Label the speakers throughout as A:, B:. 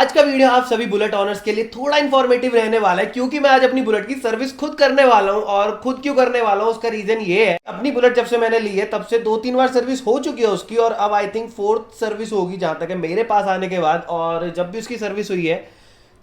A: आज का वीडियो आप सभी बुलेट ऑनर्स के लिए थोड़ा इन्फॉर्मेटिव रहने वाला है, क्योंकि मैं आज अपनी बुलेट की सर्विस खुद करने वाला हूं। और खुद क्यों करने वाला हूं, उसका रीजन ये है, अपनी बुलेट जब से मैंने ली है तब से 2-3 बार सर्विस हो चुकी है उसकी, और अब आई थिंक 4th सर्विस होगी जहां तक है मेरे पास आने के बाद। और जब भी उसकी सर्विस हुई है,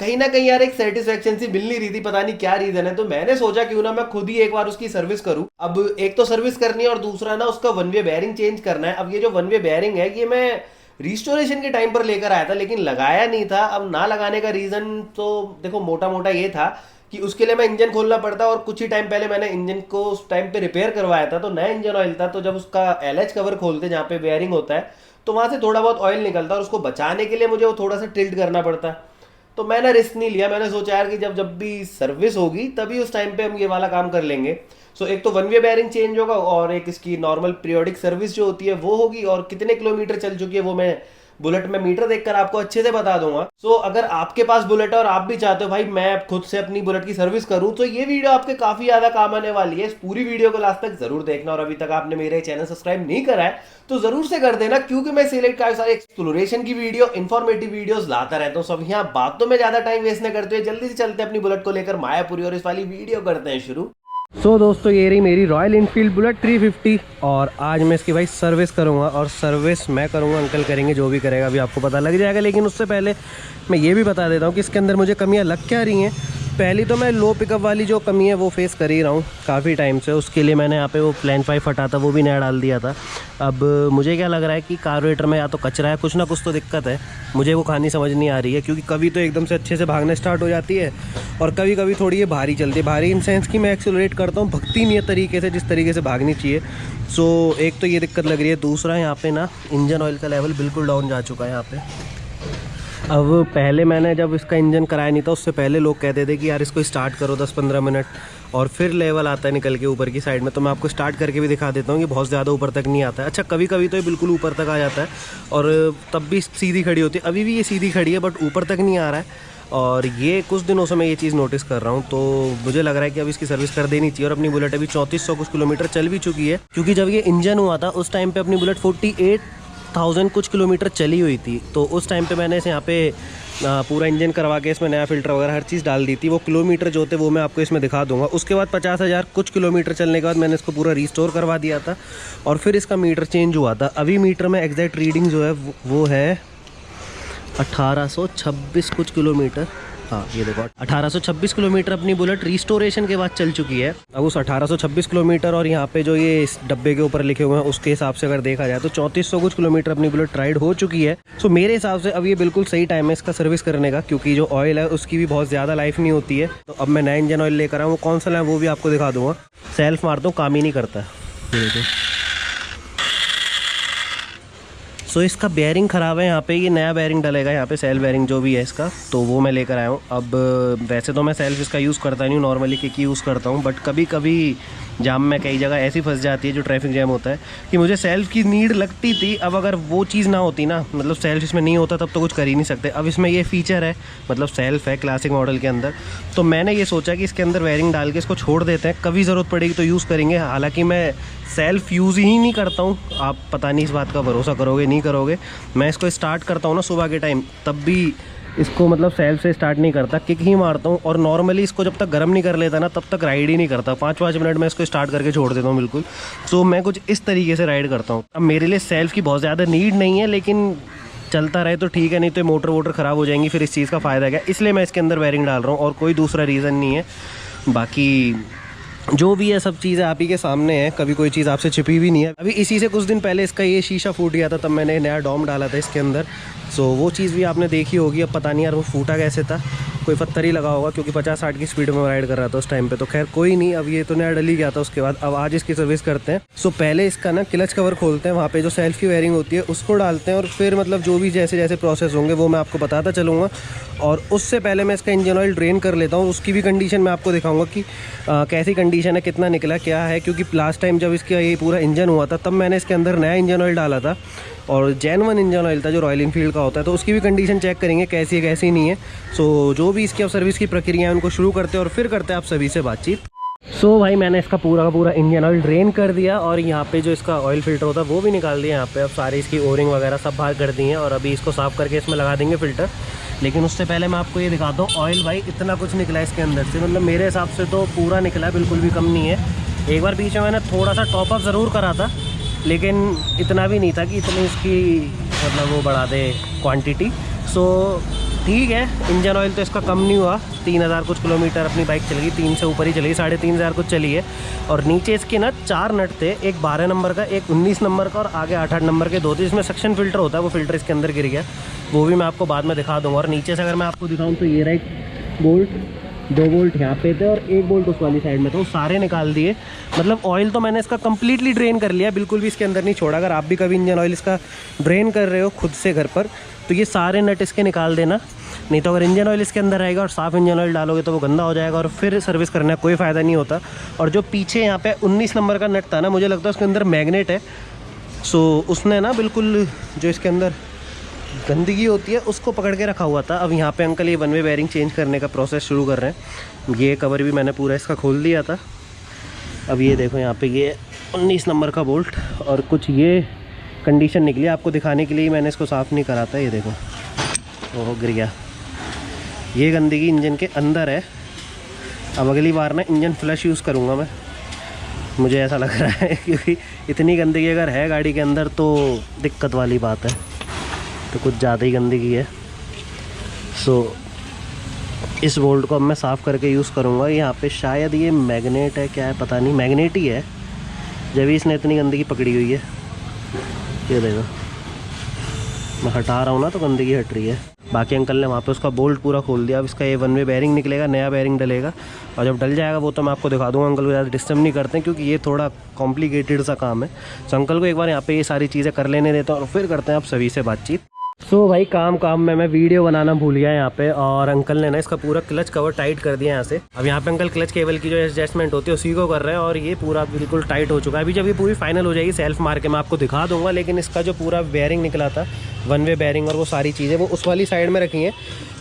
A: कहीं ना कहीं यार एक सेटिस्फेक्शन सी मिल नहीं रही थी, पता नहीं क्या रीजन है। तो मैंने सोचा क्यों ना मैं खुद ही एक बार उसकी सर्विस करूं। अब एक तो सर्विस करनी है और दूसरा ना उसका वन वे बेयरिंग चेंज करना है। अब ये जो वन वे बेयरिंग है ये मैं रिस्टोरेशन के टाइम पर लेकर आया था, लेकिन लगाया नहीं था। अब ना लगाने का रीजन तो देखो मोटा मोटा ये था कि उसके लिए मैं इंजन खोलना पड़ता, और कुछ ही टाइम पहले मैंने इंजन को उस टाइम पे रिपेयर करवाया था, तो नया इंजन ऑयल था। तो जब उसका एलएच कवर खोलते जहाँ पे बेयरिंग होता है, तो वहां से थोड़ा बहुत ऑयल निकलता, और उसको बचाने के लिए मुझे वो थोड़ा सा टिल्ट करना पड़ता। तो मैंने रिस्क नहीं लिया, मैंने सोचा यार कि जब भी सर्विस होगी तभी उस टाइम पे हम ये वाला काम कर लेंगे। सो एक तो वन वे बेयरिंग चेंज होगा, और एक इसकी नॉर्मल पीरियोडिक सर्विस जो होती है वो होगी, और कितने किलोमीटर चल चुकी है वो मैं बुलेट में मीटर देखकर आपको अच्छे से बता दूंगा। सो अगर आपके पास बुलेट है और आप भी चाहते हो भाई मैं खुद से अपनी बुलेट की सर्विस करूं, तो ये वीडियो आपके काफी ज्यादा काम आने वाली है। इस पूरी वीडियो को लास्ट तक जरूर देखना, और अभी तक आपने मेरे चैनल सब्सक्राइब नहीं करा है तो जरूर से कर देना, क्योंकि मैं सिलेक्ट काफी सारे एक्सप्लोरेशन की वीडियो, इन्फॉर्मेटिव वीडियोस लाता रहता हूँ। सब यहाँ बातों में ज्यादा टाइम वेस्ट न करते हुए जल्दी से चलते अपनी बुलेट को लेकर मायापुरी, और इस वाली वीडियो करते हैं शुरू। दोस्तों ये रही मेरी रॉयल इनफील्ड बुलेट 350, और आज मैं इसकी भाई सर्विस करूंगा। और सर्विस मैं करूंगा, अंकल करेंगे, जो भी करेगा अभी आपको पता लग जाएगा। लेकिन उससे पहले मैं ये भी बता देता हूँ कि इसके अंदर मुझे कमियाँ लग क्या रही हैं। पहली तो मैं लो पिकअप वाली जो कमी है वो फेस कर ही रहा हूँ काफ़ी टाइम से। उसके लिए मैंने यहाँ पे वो प्लान 5 हटा था, वो भी नया डाल दिया था। अब मुझे क्या लग रहा है कि कार्बोरेटर में या तो कचरा है, कुछ ना कुछ तो दिक्कत है, मुझे वो कहानी समझ नहीं आ रही है। क्योंकि कभी तो एकदम से अच्छे से भागने स्टार्ट हो जाती है, और कभी कभी थोड़ी ये भारी चलती है। भारी इन सेंस कि मैं एक्सेलरेट करता हूँ, भगती नहीं है तरीके से जिस तरीके से भागनी चाहिए। सो एक तो ये दिक्कत लग रही है। दूसरा यहाँ पे ना इंजन ऑयल का लेवल बिल्कुल डाउन जा चुका है यहाँ पे। अब पहले मैंने जब इसका इंजन कराया नहीं था, उससे पहले लोग कहते थे कि यार इसको स्टार्ट करो 10-15 मिनट और फिर लेवल आता है निकल के ऊपर की साइड में। तो मैं आपको स्टार्ट करके भी दिखा देता हूँ कि बहुत ज़्यादा ऊपर तक नहीं आता है। अच्छा कभी कभी तो ये बिल्कुल ऊपर तक आ जाता है, और तब भी सीधी खड़ी होती है। अभी भी ये सीधी खड़ी है, बट ऊपर तक नहीं आ रहा है। और ये कुछ दिनों से मैं ये चीज़ नोटिस कर रहा हूँ, तो मुझे लग रहा है कि अब इसकी सर्विस कर देनी चाहिए। और अपनी बुलेट अभी 3400 कुछ किलोमीटर चल भी चुकी है, क्योंकि जब ये इंजन हुआ था उस टाइम पे अपनी बुलेट 48,000 कुछ किलोमीटर चली हुई थी। तो उस टाइम पे मैंने इसे यहाँ पे पूरा इंजन करवा के इसमें नया फ़िल्टर वगैरह हर चीज़ डाल दी थी। वो किलोमीटर जो थे वो मैं आपको इसमें दिखा दूंगा। उसके बाद 50,000 कुछ किलोमीटर चलने के बाद मैंने इसको पूरा रिस्टोर करवा दिया था, और फिर इसका मीटर चेंज हुआ था। अभी मीटर में एग्जैक्ट रीडिंग जो है वो है 1826 कुछ किलोमीटर। हाँ ये देखो 1826 किलोमीटर अपनी बुलेट रिस्टोरेशन के बाद चल चुकी है। अब उस 1826 किलोमीटर और यहाँ पे जो ये इस डब्बे के ऊपर लिखे हुए हैं उसके हिसाब से अगर देखा जाए तो 3400 कुछ किलोमीटर अपनी बुलेट राइड हो चुकी है। सो मेरे हिसाब से अब ये बिल्कुल सही टाइम है इसका सर्विस करने का, क्योंकि जो ऑयल है उसकी भी बहुत ज़्यादा लाइफ नहीं होती है। तो अब मैं नया इंजन ऑयल लेकर आऊँ, वो कौन सा है वो भी आपको दिखा दूँगा। सेल्फ मारता हूँ, काम ही नहीं करता है। सो इसका बेयरिंग ख़राब है यहाँ पे, ये नया बेयरिंग डलेगा यहाँ पे, सेल बेयरिंग जो भी है इसका, तो वो मैं लेकर आया हूँ। अब वैसे तो मैं सेल्फ इसका यूज़ करता नहीं हूँ, नॉर्मली किक यूज़ करता हूँ, बट कभी कभी जाम में कई जगह ऐसी फंस जाती है जो ट्रैफिक जैम होता है कि मुझे सेल्फ की नीड लगती थी। अब अगर वो चीज़ ना होती ना, मतलब सेल्फ इसमें नहीं होता, तब तो कुछ कर ही नहीं सकते। अब इसमें ये फीचर है, मतलब सेल्फ है क्लासिक मॉडल के अंदर, तो मैंने ये सोचा कि इसके अंदर वायरिंग डाल के इसको छोड़ देते हैं, कभी ज़रूरत पड़ेगी तो यूज़ करेंगे। हालांकि मैं सेल्फ यूज़ ही नहीं करता हूँ, आप पता नहीं इस बात का भरोसा करोगे नहीं करोगे। मैं इसको स्टार्ट करता हूँ ना सुबह के टाइम, तब भी इसको मतलब सेल्फ से स्टार्ट नहीं करता, किक ही मारता हूँ। और नॉर्मली इसको जब तक गर्म नहीं कर लेता ना, तब तक राइड ही नहीं करता। 5-5 मिनट में इसको स्टार्ट करके छोड़ देता हूँ बिल्कुल। सो मैं कुछ इस तरीके से राइड करता हूँ। अब मेरे लिए सेल्फ की बहुत ज़्यादा नीड नहीं है, लेकिन चलता रहे तो ठीक है, नहीं तो मोटर वोटर ख़राब हो जाएंगी, फिर इस चीज़ का फ़ायदा क्या। इसलिए मैं इसके अंदर वायरिंग डाल रहा हूँ, और कोई दूसरा रीज़न नहीं है। बाकी जो भी है सब चीज़ें आप ही के सामने है, कभी कोई चीज़ आपसे छिपी भी नहीं है। अभी इसी से कुछ दिन पहले इसका ये शीशा फूट गया था, तब मैंने नया डॉम डाला था इसके अंदर। सो वो चीज़ भी आपने देखी होगी। अब पता नहीं यार वो फूटा कैसे था, कोई पत्थर ही लगा होगा, क्योंकि 50-60 की स्पीड में राइड कर रहा था उस टाइम पे। तो खैर कोई नहीं, अब ये तो नया डल ही गया था उसके बाद। अब आज इसकी सर्विस करते हैं। सो पहले इसका ना क्लच कवर खोलते हैं, वहाँ पे जो सेल्फ की वायरिंग होती है उसको डालते हैं, और फिर मतलब जो भी जैसे जैसे प्रोसेस होंगे वो मैं आपको बताता चलूँगा। और उससे पहले मैं इसका इंजन ऑयल ड्रेन कर लेता हूँ, उसकी भी कंडीशन मैं आपको दिखाऊंगा कि कैसी कंडीशन है, कितना निकला क्या है। क्योंकि लास्ट टाइम जब इसका ये पूरा इंजन हुआ था तब मैंने इसके अंदर नया इंजन ऑयल डाला था, और जेन्युइन इंजन ऑयल था जो रॉयल इनफील्ड का होता है। तो उसकी भी कंडीशन चेक करेंगे कैसी है कैसी नहीं है। सो जो भी इसकी अब सर्विस की प्रक्रिया है उनको शुरू करते हैं, और फिर करते हैं आप सभी से बातचीत। सो भाई मैंने इसका पूरा का पूरा इंजन ऑयल ड्रेन कर दिया, और यहाँ पे जो इसका ऑयल फिल्टर होता है वो भी निकाल दिया। यहाँ पे अब सारी इसकी ओरिंग वगैरह सब बाहर कर दी हैं, और अभी इसको साफ़ करके इसमें लगा देंगे फ़िल्टर। लेकिन उससे पहले मैं आपको ये दिखाता हूँ ऑयल। भाई इतना कुछ निकला है इसके अंदर से, मतलब मेरे हिसाब से तो पूरा निकला है, बिल्कुल भी कम नहीं है। एक बार बीच में मैंने थोड़ा सा टॉपअप ज़रूर करा था, लेकिन इतना भी नहीं था कि इतनी इसकी मतलब वो बढ़ा दे क्वांटिटी। सो ठीक है, इंजन ऑयल तो इसका कम नहीं हुआ। 3000 कुछ किलोमीटर अपनी बाइक चल गई, 3 से ऊपर ही चली, 3500 कुछ चली है। और नीचे इसके ना 4 नट थे, एक 12 नंबर का, एक 19 नंबर का और आगे 8-8 नंबर के 2 थे। इसमें सक्शन फिल्टर होता है, वो फिल्टर इसके अंदर गिर गया, वो भी मैं आपको बाद में दिखा दूँगा। और नीचे से अगर मैं आपको दिखाऊँ तो ये रहा एक बोल्ट, 2 बोल्ट यहाँ पे थे और 1 बोल्ट उस वाली साइड में था, वो सारे निकाल दिए। मतलब ऑयल तो मैंने इसका कम्प्लीटली ड्रेन कर लिया, बिल्कुल भी इसके अंदर नहीं छोड़ा। अगर आप भी कभी इंजन ऑयल इसका ड्रेन कर रहे हो खुद से घर पर, तो ये सारे नट इसके निकाल देना, नहीं तो अगर इंजन ऑयल इसके अंदर रहेगा और साफ़ इंजन ऑयल डालोगे तो वो गंदा हो जाएगा और फिर सर्विस करने का कोई फ़ायदा नहीं होता। और जो पीछे यहाँ पे 19 नंबर का नट था ना, मुझे लगता है उसके अंदर मैग्नेट है। सो उसने ना बिल्कुल जो इसके अंदर गंदगी होती है उसको पकड़ के रखा हुआ था। अब यहाँ पे अंकल ये 1 वे बेयरिंग चेंज करने का प्रोसेस शुरू कर रहे हैं। ये कवर भी मैंने पूरा इसका खोल दिया था। अब ये देखो यहाँ पे ये 19 नंबर का बोल्ट और कुछ ये कंडीशन निकली, आपको दिखाने के लिए मैंने इसको साफ़ नहीं करा था। ये देखो, ओह गिर गया। ये गंदगी इंजन के अंदर है। अब अगली बार ना इंजन फ्लश यूज़ करूँगा मैं, मुझे ऐसा लग रहा है, क्योंकि इतनी गंदगी अगर है गाड़ी के अंदर तो दिक्कत वाली बात है, तो कुछ ज़्यादा ही गंदगी है। सो इस बोल्ट को अब मैं साफ़ करके यूज़ करूँगा। यहाँ पे शायद ये मैग्नेट है, क्या है पता नहीं, मैग्नेट ही है, जब इसने इतनी गंदगी पकड़ी हुई है। ये देखो, मैं हटा रहा हूँ ना तो गंदगी हट रही है। बाकी अंकल ने वहाँ पे उसका बोल्ट पूरा खोल दिया। अब इसका ये 1 वे बेयरिंग निकलेगा, नया बेयरिंग डलेगा और जब डल जाएगा वो तो मैं आपको दिखा दूँगा। अंकल को ज़्यादा डिस्टर्ब नहीं करते हैं क्योंकि ये थोड़ा कॉम्प्लिकेटेड सा काम है। तो अंकल को एक बार यहाँ पे ये सारी चीज़ें कर लेने देता हूँ और फिर करते हैं आप सभी से बातचीत। सो भाई काम में मैं वीडियो बनाना भूल गया यहाँ पे, और अंकल ने ना इसका पूरा क्लच कवर टाइट कर दिया यहाँ से। अब यहाँ पे अंकल क्लच केबल की जो एडजस्टमेंट होती है उसी को कर रहे हैं और ये पूरा बिल्कुल टाइट हो चुका है। अभी जब ये पूरी फाइनल हो जाएगी सेल्फ मार के मैं आपको दिखा दूंगा, लेकिन इसका जो पूरा बेयरिंग निकला था 1 वे बेयरिंग और वो सारी चीज़ें वो उस वाली साइड में रखी हैं।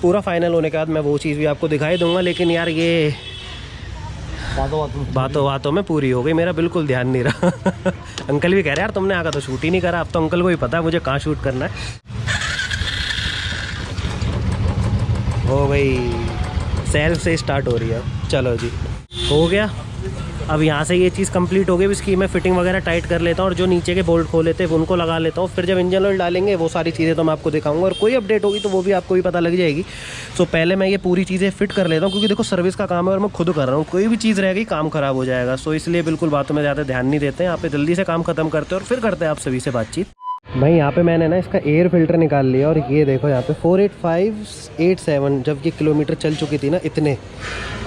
A: पूरा फाइनल होने के बाद मैं वो चीज़ भी आपको दिखाई दूँगा। लेकिन यार ये बातों में पूरी हो गई, मेरा बिल्कुल ध्यान नहीं रहा। अंकल भी कह रहे यार तुमने आगा तो शूट ही नहीं करा। अब तो अंकल को ही पता है मुझे कहाँ शूट करना है। हो गई, सेल्फ से स्टार्ट हो रही है। चलो जी, हो गया। अब यहाँ से ये चीज़ कंप्लीट हो गई। इसकी मैं फिटिंग वगैरह टाइट कर लेता हूँ और जो नीचे के बोल्ट खोले थे उनको लगा लेता हूँ। फिर जब इंजन ऑयल डालेंगे वो सारी चीज़ें तो मैं आपको दिखाऊंगा और कोई अपडेट होगी तो वो भी आपको भी पता लग जाएगी। सो पहले मैं ये पूरी चीज़ें फिट कर लेता हूँ क्योंकि देखो सर्विस का काम है और मैं खुद कर रहा हूँ, कोई भी चीज़ रहेगी काम ख़राब हो जाएगा। सो इसलिए बिल्कुल बातों में ज़्यादा ध्यान नहीं देते हैं, यहाँ पे जल्दी से काम ख़त्म करते हैं और फिर करते हैं आप सभी से बातचीत। भाई यहाँ पे मैंने ना इसका एयर फिल्टर निकाल लिया और ये देखो यहाँ पे 48587 जब ये किलोमीटर चल चुकी थी ना इतने,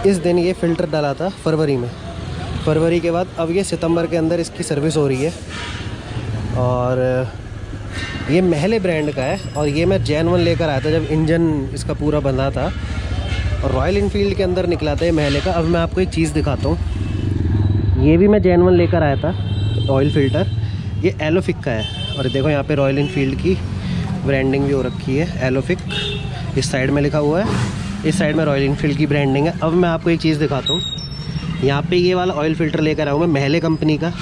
A: इस दिन ये फ़िल्टर डाला था फरवरी में। फरवरी के बाद अब ये सितंबर के अंदर इसकी सर्विस हो रही है और ये महले ब्रांड का है और ये मैं जेन1 लेकर आया था जब इंजन इसका पूरा बंधा था और रॉयल इनफील्ड के अंदर निकला था ये महले का। अब मैं आपको एक चीज़ दिखाता हूँ, ये भी मैं जेन1 लेकर आया था ऑयल फ़िल्टर, ये एलोफिक का है और देखो यहाँ पे रॉयल इनफील्ड की ब्रांडिंग भी हो रखी है, एलोफिक इस साइड में लिखा हुआ है, इस साइड में रॉयल इनफील्ड की ब्रांडिंग है। अब मैं आपको एक चीज़ दिखाता हूँ, यहाँ पे ये वाला ऑयल फ़िल्टर लेकर आया हूँ मैं महले कंपनी का।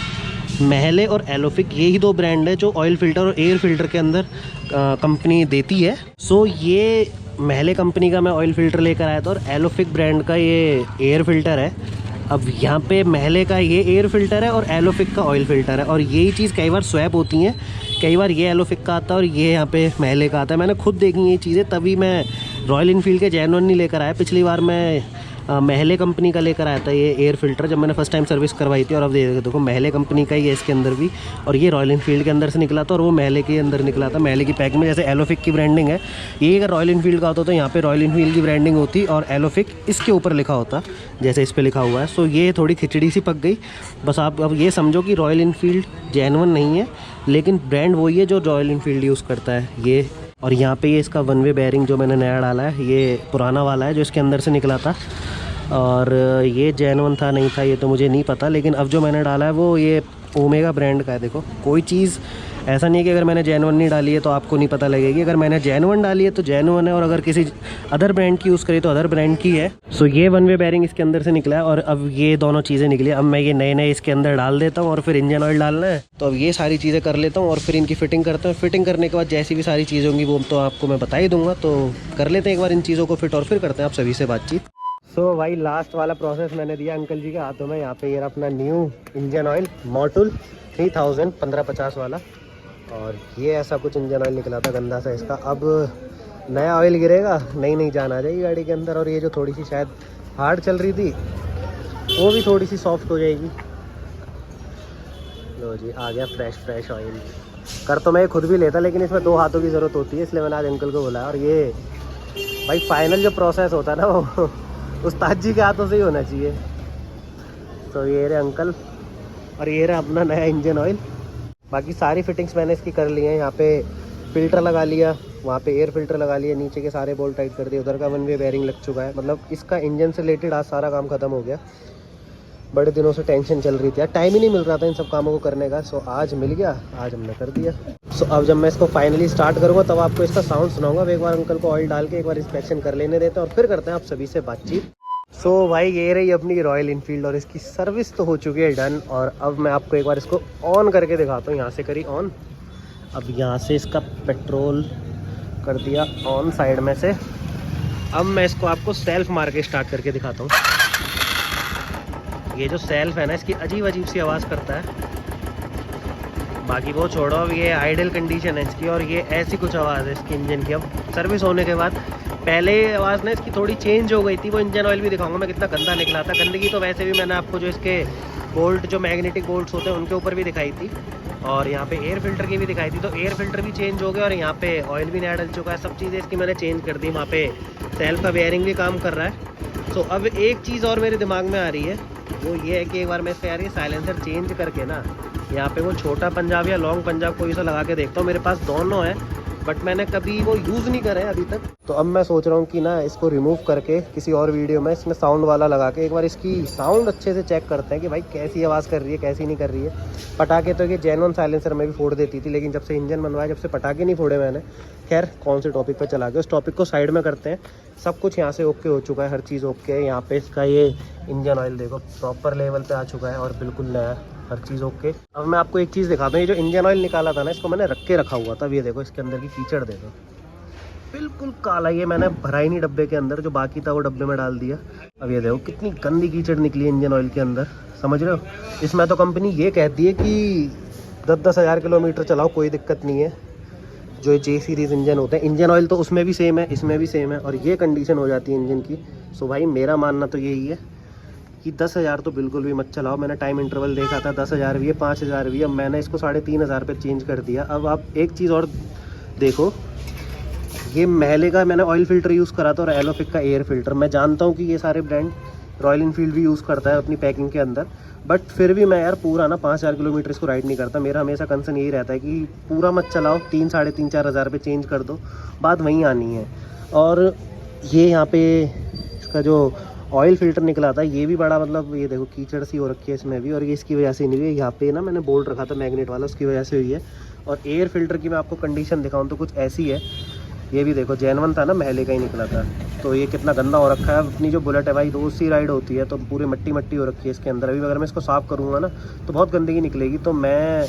A: महले और एलोफिक यही 2 ब्रांड है जो ऑयल फ़िल्टर और एयर फ़िल्टर के अंदर कंपनी देती है। सो ये महले कंपनी का मैं ऑयल फ़िल्टर लेकर आया था और एलोफिक ब्रांड का ये एयर फ़िल्टर है। अब यहाँ पे महले का ये एयर फ़िल्टर है और एलोफिक का ऑयल फ़िल्टर है और यही चीज़ कई बार स्वैप होती हैं, कई बार ये एलोफिक का आता है और ये यहाँ पे महले का आता है। मैंने खुद देखी ये चीज़ें, तभी मैं रॉयल इनफील्ड के जेन1 नहीं लेकर आया। पिछली बार मैं महले कंपनी का लेकर आया था ये एयर फ़िल्टर जब मैंने फ़र्स्ट टाइम सर्विस करवाई थी और अब देखो महले कंपनी का ही है इसके अंदर भी, और ये रॉयल इनफील्ड के अंदर से निकला था और वो महले के अंदर निकला था। महले की पैक में जैसे एलोफिक की ब्रांडिंग है, ये अगर रॉयल इनफील्ड का होता तो यहाँ पे रॉयल इनफील्ड की ब्रांडिंग होती और एलोफिक इसके ऊपर लिखा होता जैसे इस पर लिखा हुआ है। सो ये थोड़ी खिचड़ी सी पक गई। बस आप अब ये समझो कि रॉयल इनफील्ड जेन1 नहीं है, लेकिन ब्रांड वही है जो रॉयल इनफील्ड यूज़ करता है ये। और यहाँ पे ये इसका 1 वे बेयरिंग जो मैंने नया डाला है ये पुराना वाला है जो इसके अंदर से निकला था और ये जेन1 था नहीं था ये तो मुझे नहीं पता, लेकिन अब जो मैंने डाला है वो ये ओमेगा ब्रांड का है। देखो कोई चीज़ ऐसा नहीं है कि अगर मैंने जेन्युइन नहीं डाली है तो आपको नहीं पता लगेगी। अगर मैंने जेन्युइन डाली है तो जेन्युइन है, और अगर किसी अदर ब्रांड की यूज़ करी तो अदर ब्रांड की है। सो ये वन वे बेयरिंग इसके अंदर से निकला है, और अब ये दोनों चीज़ें निकली। अब मैं ये नए नए इसके अंदर डाल देता हूँ, और फिर इंजन ऑयल डालना है तो अब ये सारी चीज़ें कर लेता हूँ और फिर इनकी फिटिंग करता हूँ। फिटिंग करने के बाद जैसी भी सारी चीज़ें होंगी वो तो आपको मैं बता ही दूंगा। तो कर लेते हैं एक बार इन चीज़ों को फिट, और फिर करते हैं आप सभी से बातचीत। सो भाई लास्ट वाला प्रोसेस मैंने दिया अंकल जी के हाथों में। यहाँ पे ये अपना न्यू इंजन ऑयल मोटुल 3000 1550 वाला, और ये ऐसा कुछ इंजन ऑयल निकला था गंदा सा इसका। अब नया ऑयल गिरेगा, नई जान आ जाएगी गाड़ी के अंदर, और ये जो थोड़ी सी शायद हार्ड चल रही थी वो भी थोड़ी सी सॉफ्ट हो जाएगी। लो जी आ गया फ्रेश ऑयल। कर तो मैं खुद भी लेता, लेकिन इसमें 2 हाथों की ज़रूरत होती है, इसलिए मैंने आज अंकल को बोला। और ये भाई फाइनल जो प्रोसेस होता है ना वो उस्ताद जी के हाथों से ही होना चाहिए। तो ये रहे अंकल, और ये रहा अपना नया इंजन ऑयल। बाकी सारी फिटिंग्स मैंने इसकी कर ली हैं। यहाँ पे फ़िल्टर लगा लिया, वहाँ पे एयर फिल्टर लगा लिया, नीचे के सारे बोल्ट टाइट कर दिए, उधर का वन वे बेयरिंग लग चुका है। मतलब इसका इंजन से रिलेटेड आज सारा काम ख़त्म हो गया। बड़े दिनों से टेंशन चल रही थी यार, टाइम ही नहीं मिल रहा था इन सब कामों को करने का। सो आज मिल गया, आज हमने कर दिया। सो अब जब मैं इसको फाइनली स्टार्ट करूँगा तब आपको इसका साउंड सुनाऊंगा। अब एक बार अंकल को ऑयल डाल के एक बार इंस्पेक्शन कर लेने देते हैं और फिर करते हैं आप सभी से बातचीत। सो भाई ये रही अपनी रॉयल इनफील्ड, और इसकी सर्विस तो हो चुकी है डन। और अब मैं आपको एक बार इसको ऑन करके दिखाता हूँ। यहाँ से करी ऑन, अब यहाँ से इसका पेट्रोल कर दिया ऑन साइड में से। अब मैं इसको आपको सेल्फ मार के स्टार्ट करके दिखाता हूँ। ये जो सेल्फ है ना इसकी अजीब सी आवाज़ करता है, बाकी वो छोड़ो। अब ये आइडल कंडीशन है इसकी, और ये ऐसी कुछ आवाज़ है इसकी इंजन की। अब सर्विस होने के बाद पहले आवाज़ ना इसकी थोड़ी चेंज हो गई थी। वो इंजन ऑयल भी दिखाऊंगा मैं कितना गंदा निकला था। गंदगी तो वैसे भी मैंने आपको जो इसके बोल्ट जो मैग्नेटिक बोल्ट्स होते हैं उनके ऊपर भी दिखाई थी, और यहाँ पे एयर फिल्टर की भी दिखाई थी। तो एयर फिल्टर भी चेंज हो गया, और यहाँ पे ऑयल भी नया डल चुका है। सब चीज़ें इसकी मैंने चेंज कर दी। वहाँ पे सेल्फ का बेयरिंग भी काम कर रहा है। तो अब एक चीज़ और मेरे दिमाग में आ रही है, वो ये है कि एक बार मैं इससे यार ये साइलेंसर चेंज करके ना यहाँ पे वो छोटा पंजाब या लॉन्ग पंजाब कोई सा लगा के देखता हूँ। मेरे पास दोनों है, बट मैंने कभी वो यूज़ नहीं करा है अभी तक। तो अब मैं सोच रहा हूँ कि ना इसको रिमूव करके किसी और वीडियो में इसमें साउंड वाला लगा के एक बार इसकी साउंड अच्छे से चेक करते हैं कि भाई कैसी आवाज़ कर रही है, कैसी नहीं कर रही है। पटाखे तो ये जेन्युइन साइलेंसर में भी फोड़ देती थी, लेकिन जब से इंजन बनवाया जब से पटाखे नहीं फोड़े मैंने। खैर कौन से टॉपिक पर चला गया, उस टॉपिक को साइड में करते हैं। सब कुछ यहाँ से ओके हो चुका है, हर चीज़ ओके है। यहाँ पे इसका ये इंजन ऑयल देखो प्रॉपर लेवल पे आ चुका है, और बिल्कुल नया, हर चीज़ ओके। अब मैं आपको एक चीज़ दिखाता हूँ। ये जो इंजन ऑयल निकाला था ना इसको मैंने रख के रखा हुआ था। ये देखो इसके अंदर की कीचड़ देखो, बिल्कुल काला। ये मैंने भरा ही नहीं डब्बे के अंदर, जो बाकी था वो डब्बे में डाल दिया। अब ये देखो कितनी गंदी कीचड़ निकली इंजन ऑयल के अंदर, समझ रहे हो। इसमें तो कंपनी ये कहती है कि 10-10 हज़ार किलोमीटर चलाओ कोई दिक्कत नहीं है। जो जे सीरीज़ इंजन होते हैं, इंजन ऑयल तो उसमें भी सेम है, इसमें भी सेम है, और ये कंडीशन हो जाती है इंजन की। सो भाई मेरा मानना तो यही है कि 10,000 तो बिल्कुल भी मत चलाओ। मैंने टाइम इंटरवल देखा था 10,000 भी है, 5,000 भी है। अब मैंने इसको 3,500 पे चेंज कर दिया। अब आप एक चीज़ और देखो, ये महले का मैंने ऑयल फिल्टर यूज़ करा था, और एलोफिक का एयर फिल्टर। मैं जानता हूँ कि ये सारे ब्रांड रॉयल इनफील्ड भी यूज़ करता है अपनी पैकिंग के अंदर, बट फिर भी मैं यार पूरा ना 5,000 किलोमीटर इसको राइड नहीं करता। मेरा हमेशा कंसर्न यही रहता है कि पूरा मत चलाओ, 3-3,500 4,000 पे चेंज कर दो, बात वहीं आनी है। और ये यहाँ पे इसका जो ऑयल फिल्टर निकला था ये भी बड़ा, मतलब ये देखो कीचड़ सी हो रखी है इसमें भी, और ये इसकी वजह से नहीं हुई है। यहाँ पे ना मैंने बोल्ट रखा था मैग्नेट वाला, उसकी वजह से हुई है। और एयर फिल्टर की मैं आपको कंडीशन दिखाऊँ तो कुछ ऐसी है। ये भी देखो जेन्युइन था ना, महले का ही निकला था। तो ये कितना गंदा हो रखा है। अपनी जो बुलेट है भाई रोज़ सी राइड होती है, तो पूरी मट्टी मट्टी हो रखी है इसके अंदर। अभी अगर मैं इसको साफ़ करूँगा ना तो बहुत गंदगी निकलेगी। तो मैं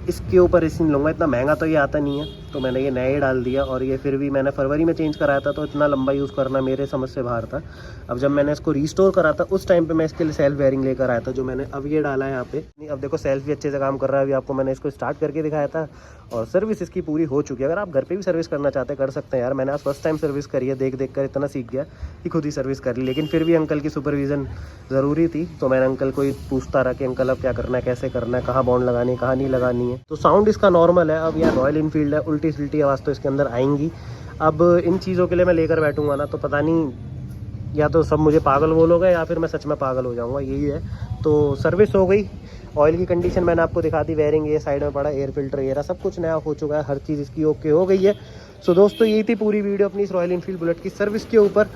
A: इसके ऊपर रिस्क नहीं लूँगा, इतना महंगा तो ये आता नहीं है। तो मैंने ये नया ही डाल दिया, और ये फिर भी मैंने फरवरी में चेंज कराया था, तो इतना लंबा यूज़ करना मेरे समझ से बाहर था। अब जब मैंने इसको रीस्टोर करा था उस टाइम पे मैं इसके लिए सेल्फ बेयरिंग लेकर आया था, जो मैंने अब ये डाला है यहाँ पे। अब देखो सेल्फ भी अच्छे से काम कर रहा है। अभी आपको मैंने इसको स्टार्ट करके दिखाया था, और सर्विस इसकी पूरी हो चुकी है। अगर आप घर पे भी सर्विस करना चाहते हैं कर सकते हैं यार। मैंने आज फर्स्ट टाइम सर्विस करी है, देख कर इतना सीख गया कि खुद ही सर्विस कर ली। लेकिन फिर भी अंकल की सुपरविज़न ज़रूरी थी, तो मैंने अंकल को ही पूछता रहा कि अंकल अब क्या करना है, कैसे करना है, कहाँ बॉन्ड लगानी है, कहाँ नहीं लगानी है। तो साउंड इसका नॉर्मल है। अब यार रॉयल इनफील्ड है, उल्टी सिल्टी आवाज़ तो इसके अंदर आएंगी। अब इन चीज़ों के लिए मैं लेकर बैठूंगा ना तो पता नहीं, या तो सब मुझे पागल बोलोगे या फिर मैं सच में पागल हो जाऊंगा, यही है। तो सर्विस हो गई, ऑयल की कंडीशन मैंने आपको दिखा दी, वेयरिंग ये साइड में पड़ा, एयर फिल्टर ये रहा, सब कुछ नया हो चुका है, हर चीज़ इसकी ओके हो गई है। सो दोस्तों यही थी पूरी वीडियो अपनी इस रॉयल इनफील्ड बुलेट की सर्विस के ऊपर।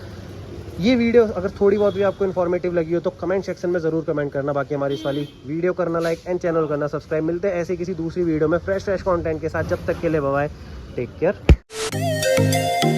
A: ये वीडियो अगर थोड़ी बहुत भी आपको इन्फॉर्मेटिव लगी हो तो कमेंट सेक्शन में ज़रूर कमेंट करना। बाकी हमारी इस वाली वीडियो करना लाइक एंड चैनल करना सब्सक्राइब। मिलते हैं ऐसे किसी दूसरी वीडियो में फ्रेश कंटेंट के साथ। जब तक के लिए बाय बाय, टेक केयर।